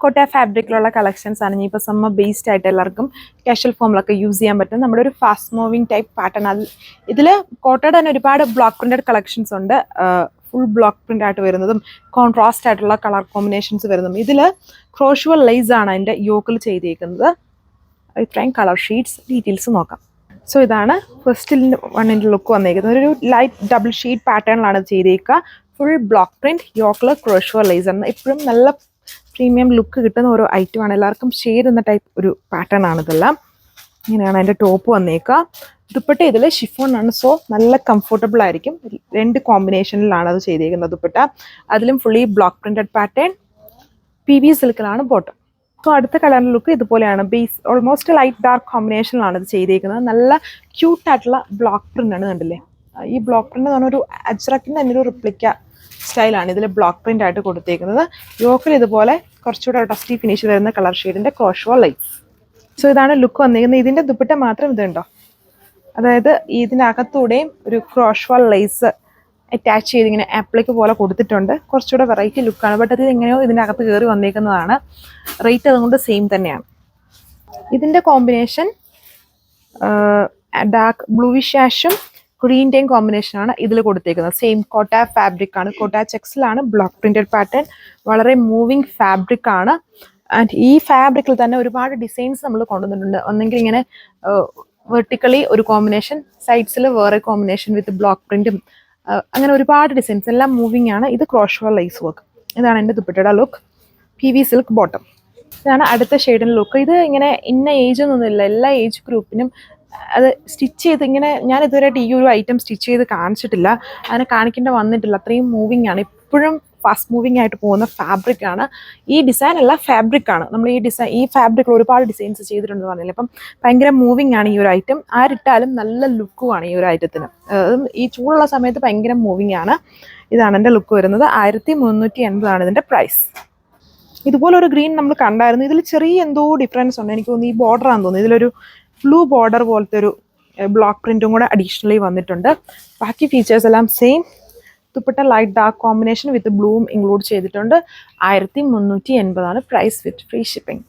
കോട്ട ഫാബ്രിക്കിലുള്ള കളക്ഷൻസ് ആണ്. ഇനിയിപ്പോൾ സമ്മർ ബേസ്ഡ് ആയിട്ട് എല്ലാവർക്കും കാഷ്വൽ ഫോമിലൊക്കെ യൂസ് ചെയ്യാൻ പറ്റും. നമ്മുടെ ഒരു ഫാസ്റ്റ് മൂവിങ് ടൈപ്പ് പാറ്റേൺ. ഇതിൽ കോട്ടയുടെ തന്നെ ഒരുപാട് ബ്ലോക്ക് പ്രിന്റഡ് കളക്ഷൻസ് ഉണ്ട്. ഫുൾ ബ്ലോക്ക് പ്രിന്റ് ആയിട്ട് വരുന്നതും കോൺട്രാസ്റ്റ് ആയിട്ടുള്ള കളർ കോമ്പിനേഷൻസ് വരുന്നതും. ഇതിൽ ക്രോഷ്വൽ ലേസ് ആണ് അതിൻ്റെ യോക്കിൽ ചെയ്തേക്കുന്നത്. ഇത്രയും കളർ ഷീറ്റ്സ് ഡീറ്റെയിൽസ് നോക്കാം. സോ ഇതാണ് ഫസ്റ്റ് വണ്ണിൻ്റെ ലുക്ക് വന്നേക്കുന്നത്. ഒരു ലൈറ്റ് ഡബിൾ ഷീറ്റ് പാറ്റേണിലാണ് ചെയ്തേക്കുക. ഫുൾ ബ്ലോക്ക് പ്രിന്റ് യോക്കിൽ ക്രോഷ്വൽ ലേസ് ആണ്. എപ്പോഴും നല്ല പ്രീമിയം ലുക്ക് കിട്ടുന്ന ഒരു ഐറ്റമാണ്. എല്ലാവർക്കും ചേരുന്ന ടൈപ്പ് ഒരു പാറ്റേൺ ആണ് ഇതെല്ലാം. ഇങ്ങനെയാണ് അതിൻ്റെ ടോപ്പ് വന്നേക്കുക. ദുപ്പട്ട ഇതിൽ ഷിഫോൺ ആണ്. സോ നല്ല കംഫർട്ടബിൾ ആയിരിക്കും. 2 കോമ്പിനേഷനിലാണ് അത് ചെയ്തേക്കുന്നത് ദുപ്പട്ട. അതിലും fully block printed pattern. PV സിൽക്കിലാണ് ബോട്ടം. സോ അടുത്ത കളറിൻ്റെ ലുക്ക് ഇതുപോലെയാണ്. ബേസ് ഓൾമോസ്റ്റ് ലൈറ്റ് ഡാർക്ക് കോമ്പിനേഷനിലാണ് ഇത് ചെയ്തേക്കുന്നത്. നല്ല ക്യൂട്ടായിട്ടുള്ള ബ്ലോക്ക് പ്രിന്റ് ആണ്. കണ്ടില്ലേ, ഈ ബ്ലോക്ക് പ്രിന്റ് എന്ന് പറഞ്ഞൊരു അജ്രക്കിൻ്റെ തന്നെ ഒരു റിപ്ലിക്ക സ്റ്റൈലാണ് ഇതിൽ ബ്ലോക്ക് പ്രിന്റ് ആയിട്ട് കൊടുത്തേക്കുന്നത്. യോക്കിൽ ഇതുപോലെ കുറച്ചുകൂടെ ഡസ്റ്റി ഫിനിഷ് വരുന്ന കളർ ഷെയ്ഡിൻ്റെ ക്രോഷ്വൽ ലൈറ്റ്സ്. സോ ഇതാണ് ലുക്ക് വന്നിരിക്കുന്നത്. ഇതിൻ്റെ ദുപ്പട്ട മാത്രം ഇതുണ്ടോ, അതായത് ഇതിനകത്തൂടെയും ഒരു ക്രോഷ്വൽ ലേസ് അറ്റാച്ച് ചെയ്ത് ഇങ്ങനെ ആപ്ലിക്ക് പോലെ കൊടുത്തിട്ടുണ്ട്. കുറച്ചുകൂടെ വെറൈറ്റി ലുക്കാണ്. ബട്ട് അത് എങ്ങനെയോ ഇതിനകത്ത് കയറി വന്നേക്കുന്നതാണ്. റേറ്റ് അതുകൊണ്ട് സെയിം തന്നെയാണ്. ഇതിൻ്റെ കോമ്പിനേഷൻ ഡാർക്ക് ബ്ലൂവിഷ് ആഷും ഗ്രീൻ്റെയും കോമ്പിനേഷനാണ് ഇതിൽ കൊടുത്തേക്കുന്നത്. സെയിം കോട്ട ഫാബ്രിക് ആണ്. കോട്ട ചെക്സിലാണ് ബ്ലോക്ക് പ്രിന്റഡ് പാറ്റേൺ. വളരെ മൂവിങ് ഫാബ്രിക് ആണ്. ആൻഡ് ഈ ഫാബ്രിക്കിൽ തന്നെ ഒരുപാട് ഡിസൈൻസ് നമ്മൾ കൊണ്ടുവന്നിട്ടുണ്ട്. ഒന്നെങ്കിൽ ഇങ്ങനെ വെർട്ടിക്കലി ഒരു കോമ്പിനേഷൻ, സൈഡ്സിൽ വേറെ കോമ്പിനേഷൻ വിത്ത് ബ്ലോക്ക് പ്രിന്റും, അങ്ങനെ ഒരുപാട് ഡിസൈൻസ്. എല്ലാം മൂവിങ് ആണ്. ഇത് ക്രോഷ്വൽ ലൈസ് വർക്ക്. ഇതാണ് എൻ്റെ ദുപ്പട്ടയുടെ ലുക്ക്. PV silk bottom. ഇതാണ് അടുത്ത ഷെയ്ഡിൻ്റെ ലുക്ക്. ഇത് ഇങ്ങനെ ഇന്ന ഏജ് ഒന്നുമില്ല, എല്ലാ ഏജ് ഗ്രൂപ്പിനും അത് സ്റ്റിച്ച് ചെയ്ത് ഇങ്ങനെ, ഞാൻ ഇതുവരെയായിട്ട് ഈ ഒരു ഐറ്റം സ്റ്റിച്ച് ചെയ്ത് കാണിച്ചിട്ടില്ല, അതിനെ കാണിക്കേണ്ട വന്നിട്ടില്ല. അത്രയും മൂവിങ് ആണ്. ഇപ്പോഴും ഫാസ്റ്റ് മൂവിങ് ആയിട്ട് പോകുന്ന ഫാബ്രിക് ആണ്. ഈ ഡിസൈൻ അല്ല, ഫാബ്രിക് ആണ്. നമ്മൾ ഈ ഫാബ്രിക്കിൽ ഒരുപാട് ഡിസൈൻസ് ചെയ്തിട്ടുണ്ടെന്ന് പറഞ്ഞില്ല. അപ്പം ഭയങ്കര മൂവിങ് ആണ് ഈ ഒരു ഐറ്റം. ആരിട്ടാലും നല്ല ലുക്കുമാണ് ഈ ഒരു ഐറ്റത്തിന്. ഈ ചൂടുള്ള സമയത്ത് ഭയങ്കര മൂവിങ് ആണ്. ഇതാണ് എൻ്റെ ലുക്ക് വരുന്നത്. 1380 ആണ് ഇതിൻ്റെ പ്രൈസ്. ഇതുപോലെ ഒരു ഗ്രീൻ നമ്മൾ കണ്ടായിരുന്നു. ഇതിൽ ചെറിയ എന്തോ ഡിഫറൻസ് ഉണ്ട്. എനിക്ക് തോന്നുന്നു ഈ ബോർഡർ ആണെന്ന് തോന്നുന്നു. ഇതിലൊരു ബ്ലൂ ബോർഡർ പോലത്തെ ഒരു ബ്ലോക്ക് പ്രിന്റും കൂടെ അഡീഷണലി വന്നിട്ടുണ്ട്. ബാക്കി ഫീച്ചേഴ്സ് എല്ലാം same. Dupatta light dark combination with ബ്ലൂവും ഇൻക്ലൂഡ് ചെയ്തിട്ടുണ്ട്. 1380 ആണ് price with free shipping.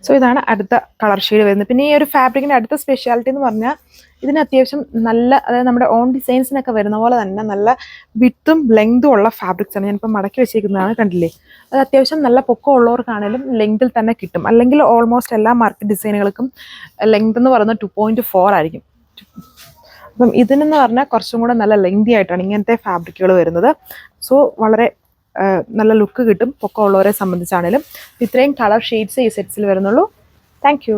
So ഇതാണ് അടുത്ത കളർ ഷെയ്ഡ് വരുന്നത്. പിന്നെ ഈ ഒരു ഫാബ്രിക്കിൻ്റെ അടുത്ത സ്പെഷ്യാലിറ്റി എന്ന് പറഞ്ഞാൽ ഇതിന് അത്യാവശ്യം നല്ല, അതായത് നമ്മുടെ ഓൺ ഡിസൈൻസിനൊക്കെ വരുന്ന പോലെ തന്നെ നല്ല വിത്തും ലെങ്തും ഉള്ള ഫാബ്രിക്സ് ആണ്. ഞാനിപ്പോൾ മടക്കി വെച്ചിരിക്കുന്നതാണ്, കണ്ടില്ലേ. അത് അത്യാവശ്യം നല്ല പൊക്കം ഉള്ളവർക്കാണെങ്കിലും ലെങ്തിൽ തന്നെ കിട്ടും. അല്ലെങ്കിൽ ഓൾമോസ്റ്റ് എല്ലാ മാർക്കറ്റ് ഡിസൈനുകൾക്കും ലെങ്ത് എന്ന് പറയുന്നത് 2.4 ആയിരിക്കും. അപ്പം ഇതിനെന്ന് പറഞ്ഞാൽ കുറച്ചും കൂടെ നല്ല ലെങ്തി ആയിട്ടാണ് ഇങ്ങനത്തെ ഫാബ്രിക്കുകൾ വരുന്നത്. സോ വളരെ നല്ല ലുക്ക് കിട്ടും പൊക്കം ഉള്ളവരെ സംബന്ധിച്ചാണേലും. ഇത്രയും കളർ ഷെയ്ഡ്സ് ഈ സെറ്റ്സിൽ വരുന്നുള്ളൂ. Thank you.